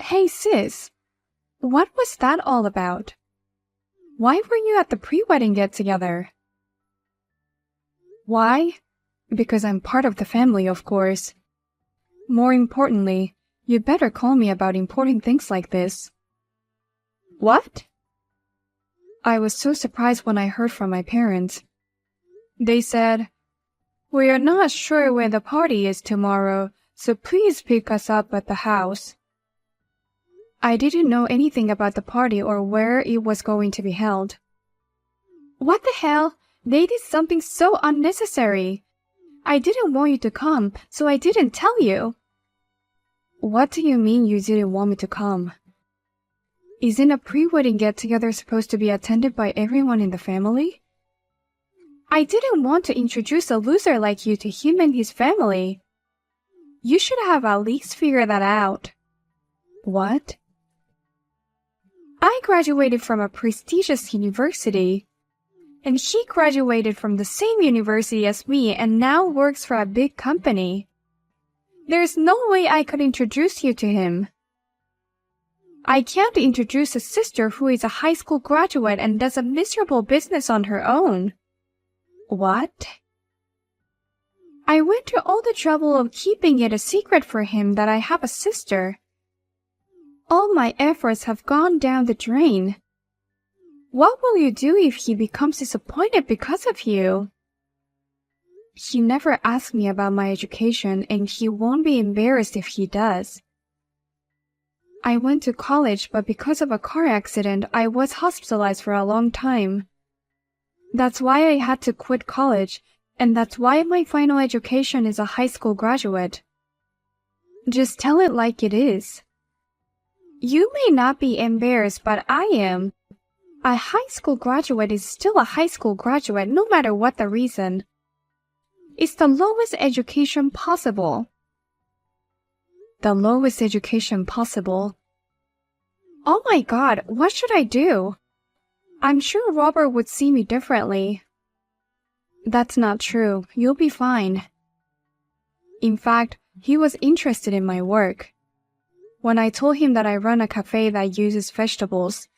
Hey sis, what was that all about? Why were you at the pre-wedding get-together? Why? Because I'm part of the family, of course. More importantly, you better call me about important things like this. What? I was so surprised when I heard from my parents. They said, "We are not sure where the party is tomorrow, so please pick us up at the house." I didn't know anything about the party or where it was going to be held. What the hell? They did something so unnecessary. I didn't want you to come, so I didn't tell you. What do you mean you didn't want me to come? Isn't a pre-wedding get-together supposed to be attended by everyone in the family? I didn't want to introduce a loser like you to him and his family. You should have at least figured that out. What? I graduated from a prestigious university, and he graduated from the same university as me and now works for a big company. There's no way I could introduce you to him. I can't introduce a sister who is a high school graduate and does a miserable business on her own. What? I went to all the trouble of keeping it a secret for him that I have a sister. All my efforts have gone down the drain. What will you do if he becomes disappointed because of you? He never asked me about my education, and he won't be embarrassed if he does. I went to college, but because of a car accident, I was hospitalized for a long time. That's why I had to quit college, and that's why my final education is a high school graduate. Just tell it like it is. You may not be embarrassed, but I am. A high school graduate is still a high school graduate no matter what the reason. It's the lowest education possible. The lowest education possible? Oh my God, what should I do? I'm sure Robert would see me differently. That's not true. You'll be fine. In fact, he was interested in my work. When I told him that I run a cafe that uses vegetables,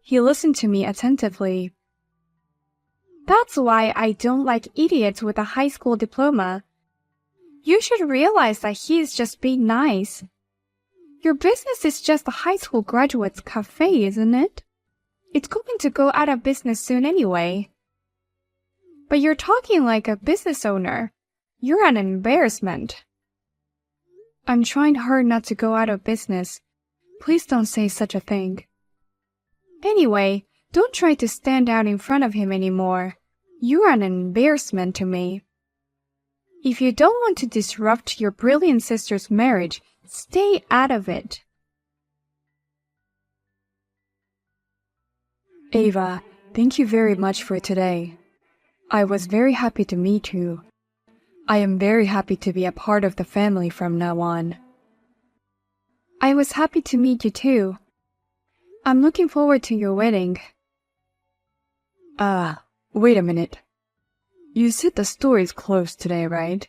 he listened to me attentively. That's why I don't like idiots with a high school diploma. You should realize that he is just being nice. Your business is just a high school graduate's cafe, isn't it? It's going to go out of business soon anyway. But you're talking like a business owner. You're an embarrassment. I'm trying hard not to go out of business. Please don't say such a thing. Anyway, don't try to stand out in front of him anymore. You're an embarrassment to me. If you don't want to disrupt your brilliant sister's marriage, stay out of it. Ava, thank you very much for today. I was very happy to meet you. I am very happy to be a part of the family from now on. I was happy to meet you too. I'm looking forward to your wedding. Wait a minute. You said the store is closed today, right?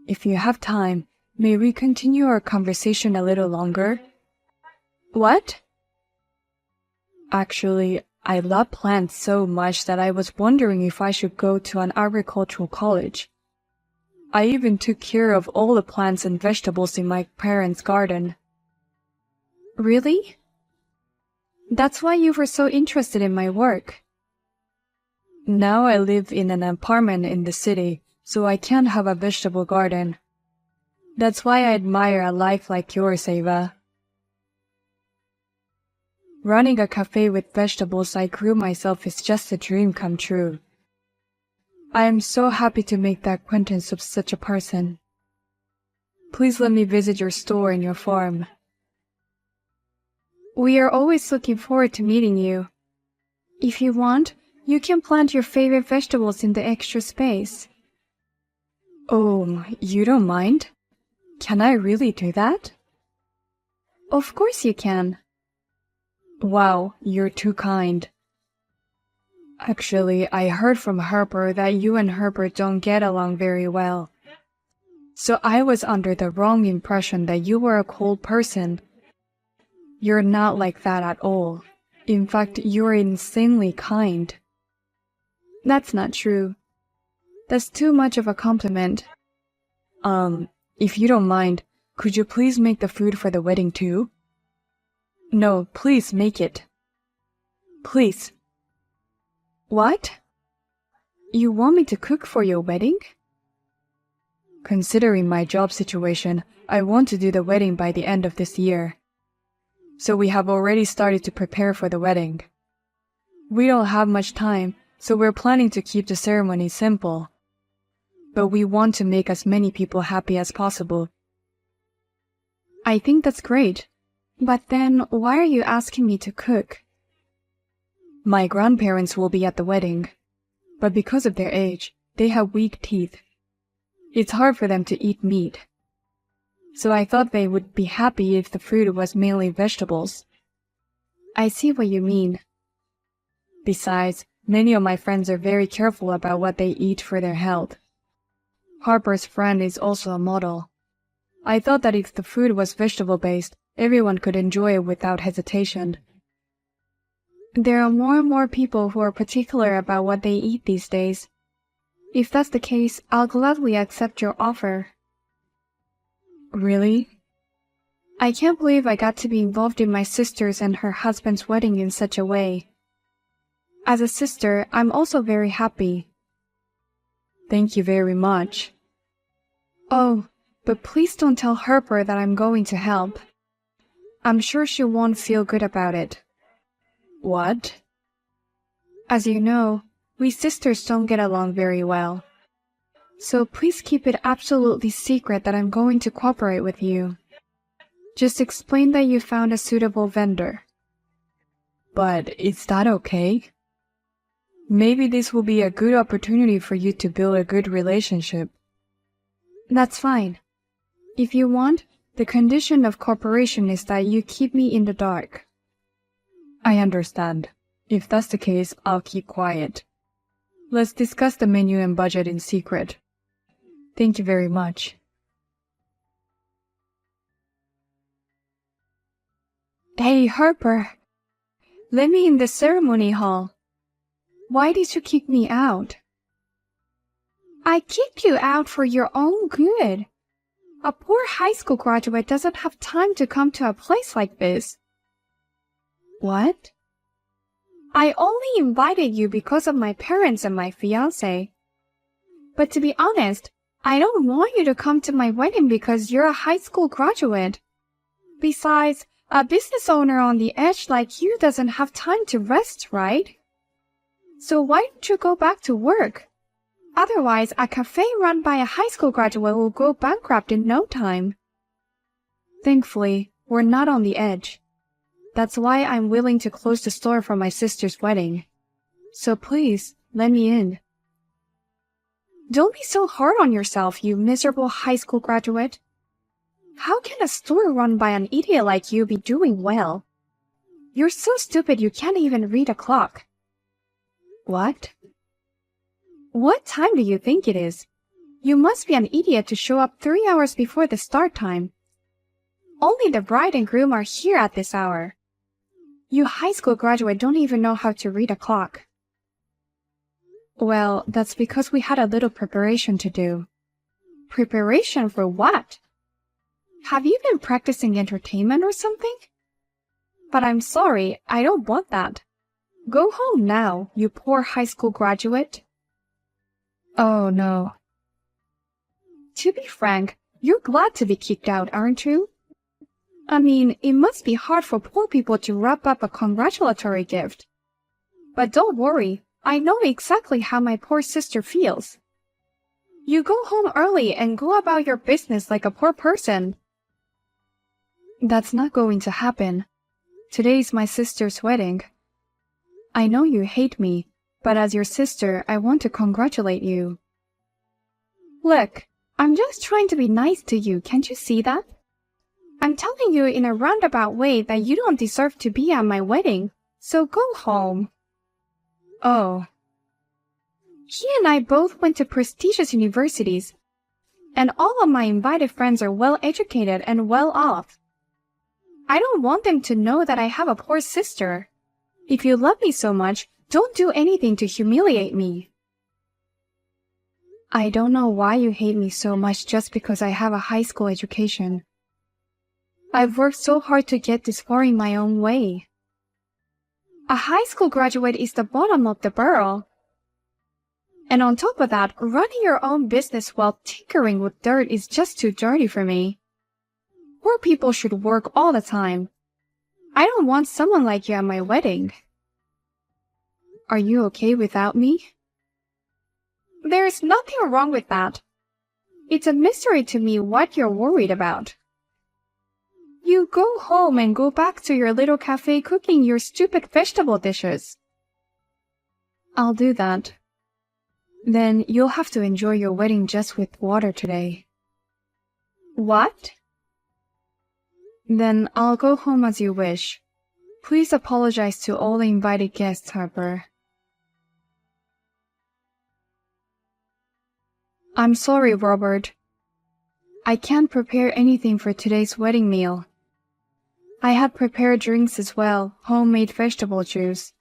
If you have time, may we continue our conversation a little longer? What? Actually, I love plants so much that I was wondering if I should go to an agricultural college. I even took care of all the plants and vegetables in my parents' garden. Really? That's why you were so interested in my work. Now I live in an apartment in the city, so I can't have a vegetable garden. That's why I admire a life like yours, Ava. Running a cafe with vegetables I grew myself is just a dream come true. I am so happy to make the acquaintance of such a person. Please let me visit your store and your farm. We are always looking forward to meeting you. If you want, you can plant your favorite vegetables in the extra space. Oh, you don't mind? Can I really do that? Of course you can. Wow, you're too kind. Actually, I heard from Herbert that you and Herbert don't get along very well. So I was under the wrong impression that you were a cold person. You're not like that at all. In fact, you're insanely kind. That's not true. That's too much of a compliment. If you don't mind, could you please make the food for the wedding too? No, please make it. Please. What? You want me to cook for your wedding? Considering my job situation, I want to do the wedding by the end of this year. So we have already started to prepare for the wedding. We don't have much time, so we're planning to keep the ceremony simple. But we want to make as many people happy as possible. I think that's great. But then, why are you asking me to cook? My grandparents will be at the wedding, but because of their age, they have weak teeth. It's hard for them to eat meat. So I thought they would be happy if the food was mainly vegetables. I see what you mean. Besides, many of my friends are very careful about what they eat for their health. Harper's friend is also a model. I thought that if the food was vegetable-based, everyone could enjoy it without hesitation. There are more and more people who are particular about what they eat these days. If that's the case, I'll gladly accept your offer. Really? I can't believe I got to be involved in my sister's and her husband's wedding in such a way. As a sister, I'm also very happy. Thank you very much. Oh, but please don't tell Harper that I'm going to help. I'm sure she won't feel good about it. What? As you know, we sisters don't get along very well. So please keep it absolutely secret that I'm going to cooperate with you. Just explain that you found a suitable vendor. But is that okay? Maybe this will be a good opportunity for you to build a good relationship. That's fine. If you want, the condition of cooperation is that you keep me in the dark. I understand. If that's the case, I'll keep quiet. Let's discuss the menu and budget in secret. Thank you very much. Hey, Harper. Let me in the ceremony hall. Why did you kick me out? I kicked you out for your own good. A poor high school graduate doesn't have time to come to a place like this. What? I only invited you because of my parents and my fiancé. But to be honest, I don't want you to come to my wedding because you're a high school graduate. Besides, a business owner on the edge like you doesn't have time to rest, right? So why don't you go back to work? Otherwise, a cafe run by a high school graduate will go bankrupt in no time. Thankfully, we're not on the edge. That's why I'm willing to close the store for my sister's wedding. So please, let me in. Don't be so hard on yourself, you miserable high school graduate. How can a store run by an idiot like you be doing well? You're so stupid you can't even read a clock. What? What time do you think it is? You must be an idiot to show up 3 hours before the start time. Only the bride and groom are here at this hour. You high school graduate don't even know how to read a clock. Well, that's because we had a little preparation to do. Preparation for what? Have you been practicing entertainment or something? But I'm sorry, I don't want that. Go home now, you poor high school graduate. Oh no. To be frank, you're glad to be kicked out, aren't you? I mean, it must be hard for poor people to wrap up a congratulatory gift. But don't worry, I know exactly how my poor sister feels. You go home early and go about your business like a poor person. That's not going to happen. Today's my sister's wedding. I know you hate me, but as your sister, I want to congratulate you. Look, I'm just trying to be nice to you, can't you see that? I'm telling you in a roundabout way that you don't deserve to be at my wedding, so go home. Oh. He and I both went to prestigious universities, and all of my invited friends are well educated and well off. I don't want them to know that I have a poor sister. If you love me so much, don't do anything to humiliate me. I don't know why you hate me so much just because I have a high school education. I've worked so hard to get this far in my own way. A high school graduate is the bottom of the barrel. And on top of that, running your own business while tinkering with dirt is just too dirty for me. Poor people should work all the time. I don't want someone like you at my wedding. Are you okay without me? There's nothing wrong with that. It's a mystery to me what you're worried about. You go home and go back to your little cafe cooking your stupid vegetable dishes. I'll do that. Then you'll have to enjoy your wedding just with water today. What? Then I'll go home as you wish. Please apologize to all the invited guests, Harper. I'm sorry, Robert. I can't prepare anything for today's wedding meal. I had prepared drinks as well, homemade vegetable juice.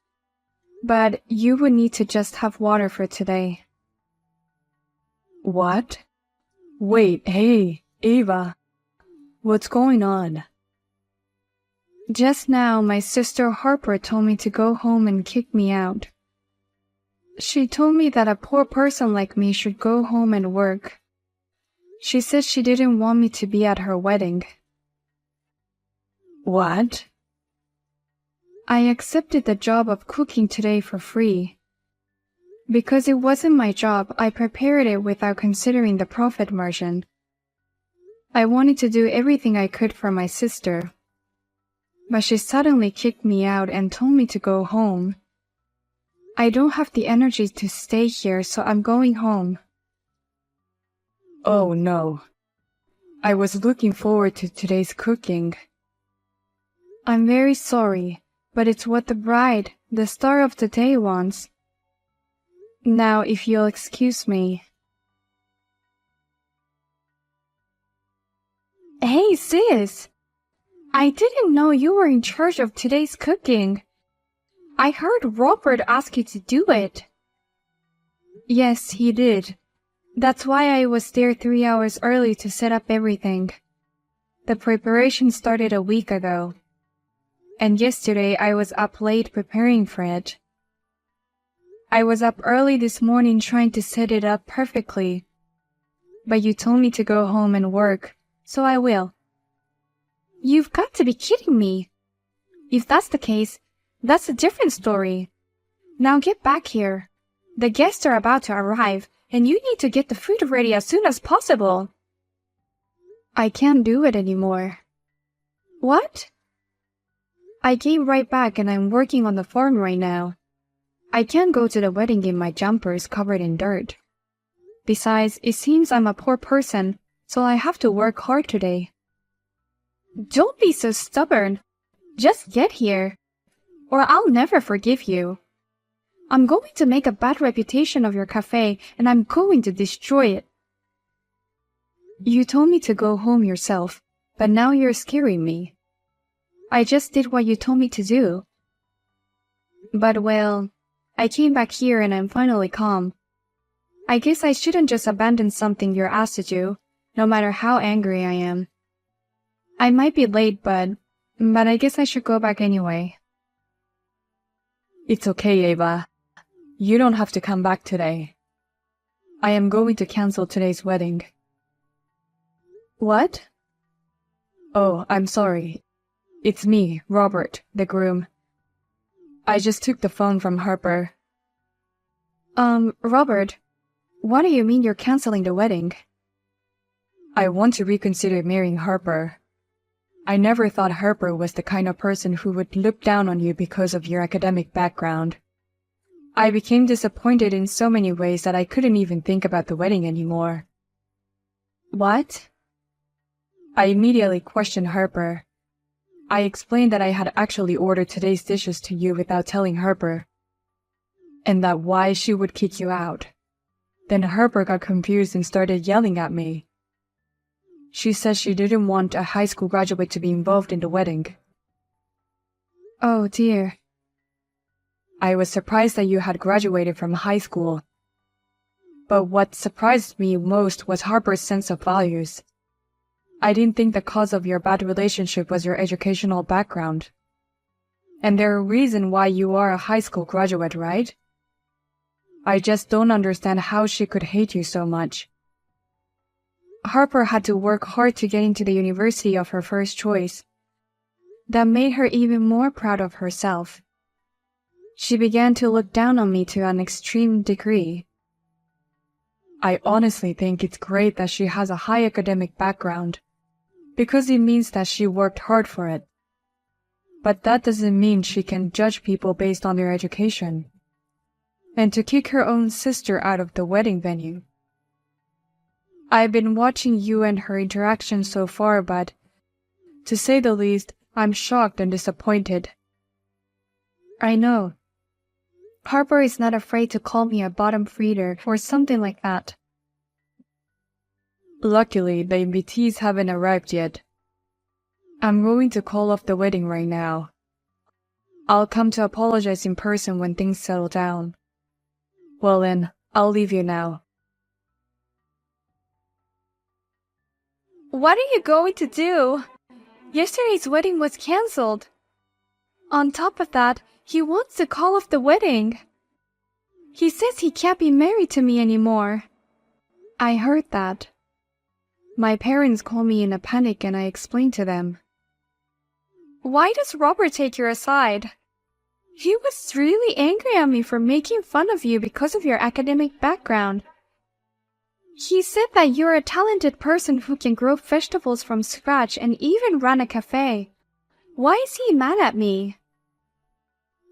But you would need to just have water for today. What? Wait, hey, Ava. What's going on? Just now, my sister Harper told me to go home and kick me out. She told me that a poor person like me should go home and work. She said she didn't want me to be at her wedding. What? I accepted the job of cooking today for free. Because it wasn't my job, I prepared it without considering the profit margin. I wanted to do everything I could for my sister. But she suddenly kicked me out and told me to go home. I don't have the energy to stay here, so I'm going home. Oh no. I was looking forward to today's cooking. I'm very sorry, but it's what the bride, the star of the day, wants. Now, if you'll excuse me. Hey, sis! I didn't know you were in charge of today's cooking. I heard Robert ask you to do it. Yes, he did. That's why I was there 3 hours early to set up everything. The preparation started a week ago. And yesterday I was up late preparing for it. I was up early this morning trying to set it up perfectly. But you told me to go home and work, so I will. You've got to be kidding me. If that's the case, that's a different story. Now get back here. The guests are about to arrive, and you need to get the food ready as soon as possible. I can't do it anymore. What? I came right back and I'm working on the farm right now. I can't go to the wedding in my jumpers covered in dirt. Besides, it seems I'm a poor person, so I have to work hard today. Don't be so stubborn. Just get here, or I'll never forgive you. I'm going to make a bad reputation of your cafe, and I'm going to destroy it. You told me to go home yourself, but now you're scaring me. I just did what you told me to do. But well, I came back here and I'm finally calm. I guess I shouldn't just abandon something you're asked to do, no matter how angry I am. I might be late, but I guess I should go back anyway. It's okay, Ava. You don't have to come back today. I am going to cancel today's wedding. What? Oh, I'm sorry. It's me, Robert, the groom. I just took the phone from Harper. Robert, what do you mean you're canceling the wedding? I want to reconsider marrying Harper. I never thought Harper was the kind of person who would look down on you because of your academic background. I became disappointed in so many ways that I couldn't even think about the wedding anymore. What? I immediately questioned Harper. I explained that I had actually ordered today's dishes to you without telling Harper, and that why she would kick you out. Then Harper got confused and started yelling at me. She said she didn't want a high school graduate to be involved in the wedding. Oh dear. I was surprised that you had graduated from high school. But what surprised me most was Harper's sense of values. I didn't think the cause of your bad relationship was your educational background. And there's a reason why you are a high school graduate, right? I just don't understand how she could hate you so much. Harper had to work hard to get into the university of her first choice. That made her even more proud of herself. She began to look down on me to an extreme degree. I honestly think it's great that she has a high academic background, because it means that she worked hard for it. But that doesn't mean she can judge people based on their education. And to kick her own sister out of the wedding venue. I've been watching you and her interaction so far, but, to say the least, I'm shocked and disappointed. I know. Harper is not afraid to call me a bottom feeder or something like that. Luckily, the invitees haven't arrived yet. I'm going to call off the wedding right now. I'll come to apologize in person when things settle down. Well then, I'll leave you now. What are you going to do? Yesterday's wedding was cancelled. On top of that, he wants to call off the wedding. He says he can't be married to me anymore. I heard that. My parents called me in a panic and I explained to them. Why does Robert take your side? He was really angry at me for making fun of you because of your academic background. He said that you're a talented person who can grow vegetables from scratch and even run a cafe. Why is he mad at me?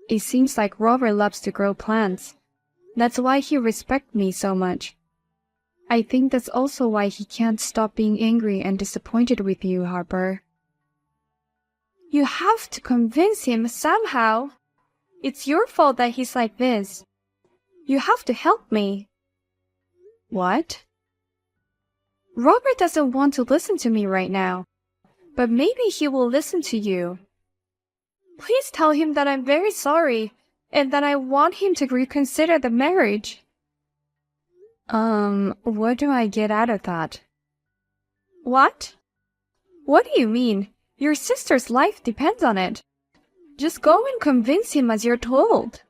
It seems like Robert loves to grow plants. That's why he respects me so much. I think that's also why he can't stop being angry and disappointed with you, Harper. You have to convince him somehow. It's your fault that he's like this. You have to help me. What? Robert doesn't want to listen to me right now, but maybe he will listen to you. Please tell him that I'm very sorry and that I want him to reconsider the marriage. What do I get out of that? What? What do you mean? Your sister's life depends on it. Just go and convince him as you're told.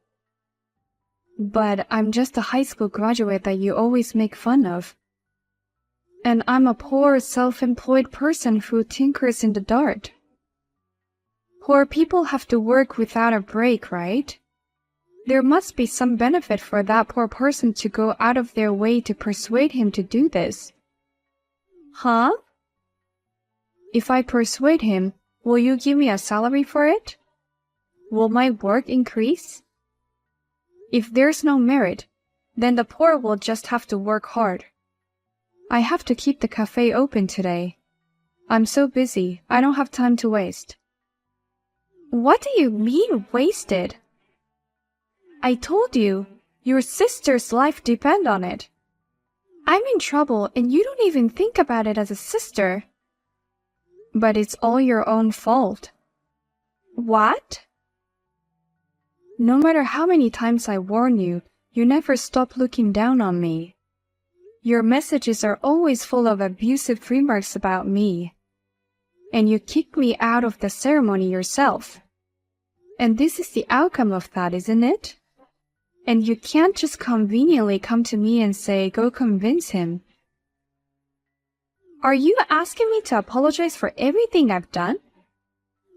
But I'm just a high school graduate that you always make fun of. And I'm a poor, self-employed person who tinkers in the dark. Poor people have to work without a break, right? There must be some benefit for that poor person to go out of their way to persuade him to do this. Huh? If I persuade him, will you give me a salary for it? Will my work increase? If there's no merit, then the poor will just have to work hard. I have to keep the cafe open today. I'm so busy, I don't have time to waste. What do you mean, wasted? I told you, your sister's life depends on it. I'm in trouble and you don't even think about it as a sister. But it's all your own fault. What? No matter how many times I warn you, you never stop looking down on me. Your messages are always full of abusive remarks about me. And you kick me out of the ceremony yourself. And this is the outcome of that, isn't it? And you can't just conveniently come to me and say, go convince him. Are you asking me to apologize for everything I've done?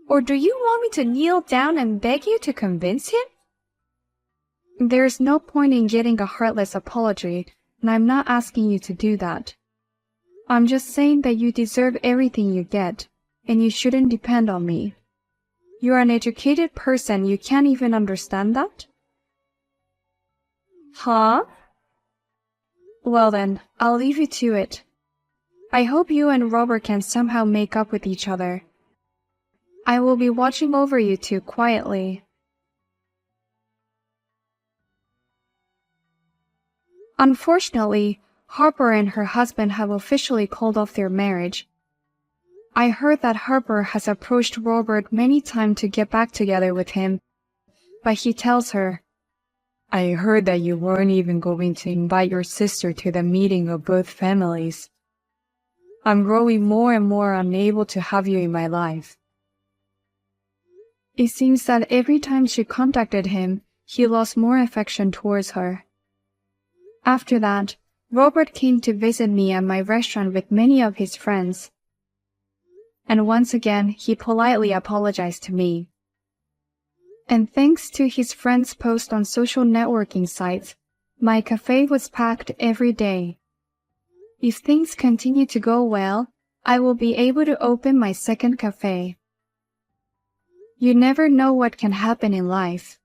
Or do you want me to kneel down and beg you to convince him? There's no point in getting a heartless apology, and I'm not asking you to do that. I'm just saying that you deserve everything you get, and you shouldn't depend on me. You're an educated person, you can't even understand that? Huh? Well then, I'll leave you to it. I hope you and Robert can somehow make up with each other. I will be watching over you two quietly. Unfortunately, Harper and her husband have officially called off their marriage, I heard that Harper has approached Robert many times to get back together with him, but he tells her, "I heard that you weren't even going to invite your sister to the meeting of both families. I'm growing more and more unable to have you in my life." It seems that every time she contacted him, he lost more affection towards her. After that, Robert came to visit me at my restaurant with many of his friends. And once again, he politely apologized to me. And thanks to his friends' posts on social networking sites, my cafe was packed every day. If things continue to go well, I will be able to open my second cafe. You never know what can happen in life.